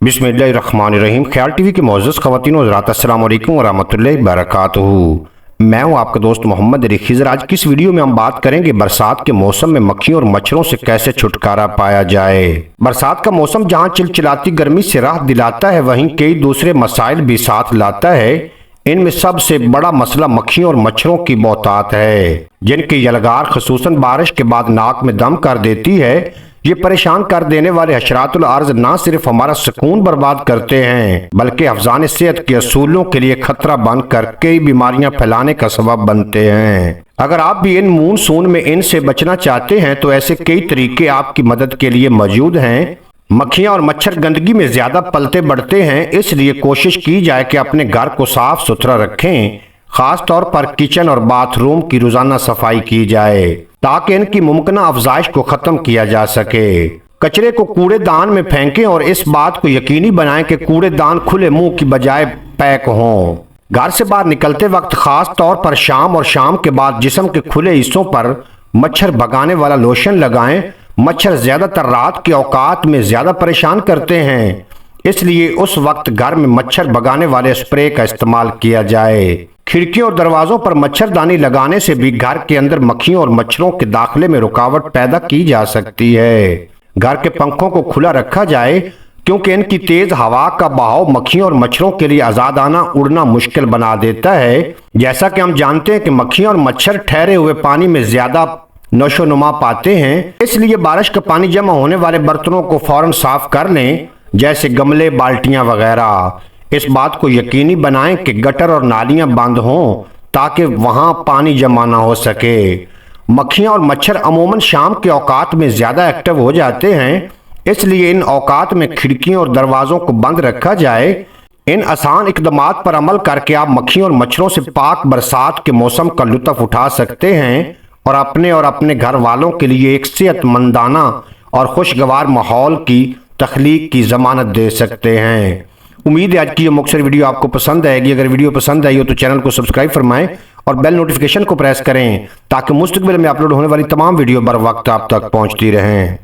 बिस्मिल्लाहिर्रहमानिर्रहीम। ख्याल टीवी के मोअज़्ज़ज़ ख़वातीन व हज़रात, अस्सलामु अलैकुम व रहमतुल्लाहि व बरकातुहू। मैं हूं आपका दोस्त मोहम्मद खिज़र। आज की इस वीडियो में हम बात करेंगे बरसात के मौसम में मक्खियों और मच्छरों से कैसे छुटकारा पाया जाए। बरसात का मौसम जहां चिलचिलाती गर्मी से राहत दिलाता है, वहीं कई दूसरे मसाइल भी साथ लाता है। इनमें सबसे बड़ा मसला मक्खियों और मच्छरों की बहुतात है, जिनकी यलगार ख़ुसूसन बारिश के बाद नाक में दम कर देती है। ये परेशान कर देने वाले हशरातुल अर्ज़ ना सिर्फ हमारा सुकून बर्बाद करते हैं, बल्कि अफजान सेहत के असूलों के लिए खतरा बनकर कई बीमारियां फैलाने का सबब बनते हैं। अगर आप भी इन मानसून में इनसे बचना चाहते हैं तो ऐसे कई तरीके आपकी मदद के लिए मौजूद हैं। मक्खियां और मच्छर गंदगी में ज्यादा पलते बढ़ते हैं, इसलिए कोशिश की जाए कि अपने घर को साफ सुथरा रखें। खास तौर पर किचन और बाथरूम की रोजाना सफाई की जाए ताकि इनकी मुमकिन अफजाइश को खत्म किया जा सके। कचरे को कूड़ेदान में फेंकें और इस बात को यकीनी बनाएं कि कूड़ेदान खुले मुंह की बजाय पैक हों। घर से बाहर निकलते वक्त खास तौर पर शाम और शाम के बाद जिस्म के खुले हिस्सों पर मच्छर भगाने वाला लोशन लगाएं। मच्छर ज्यादातर रात के औकात में ज्यादा परेशान करते हैं, इसलिए उस वक्त घर में मच्छर भगाने वाले स्प्रे का इस्तेमाल किया जाए। खिड़कियों और दरवाजों पर मच्छरदानी लगाने से भी घर के अंदर मक्खियों और मच्छरों के दाखिले में रुकावट पैदा की जा सकती है। घर के पंखों को खुला रखा जाए, क्योंकि इनकी तेज हवा का बहाव मक्खियों और मच्छरों के लिए आजादाना उड़ना मुश्किल बना देता है। जैसा कि हम जानते हैं कि मक्खियां और मच्छर ठहरे हुए पानी में ज्यादा नशोनुमा पाते हैं, इसलिए बारिश का पानी जमा होने वाले बर्तनों को फौरन साफ कर लें, जैसे गमले, बाल्टियां वगैरह। इस बात को यकीनी बनाएं कि गटर और नालियां बंद हों ताकि वहां पानी जमा ना हो सके। मक्खियां और मच्छर अमूमन शाम के औकात में ज्यादा एक्टिव हो जाते हैं, इसलिए इन औकात में खिड़कियों और दरवाजों को बंद रखा जाए। इन आसान इकदामात पर अमल करके आप मक्खियों और मच्छरों से पाक बरसात के मौसम का लुत्फ उठा सकते हैं और अपने घर वालों के लिए एक सेहतमंदाना और खुशगवार माहौल की तख्लीक की जमानत दे सकते हैं। उम्मीद है आज की ये मुख्तसर वीडियो आपको पसंद आएगी। अगर वीडियो पसंद आई हो तो चैनल को सब्सक्राइब फरमाएं और बेल नोटिफिकेशन को प्रेस करें ताकि मुस्तकबिल में अपलोड होने वाली तमाम वीडियो बर वक्त आप तक पहुंचती रहें।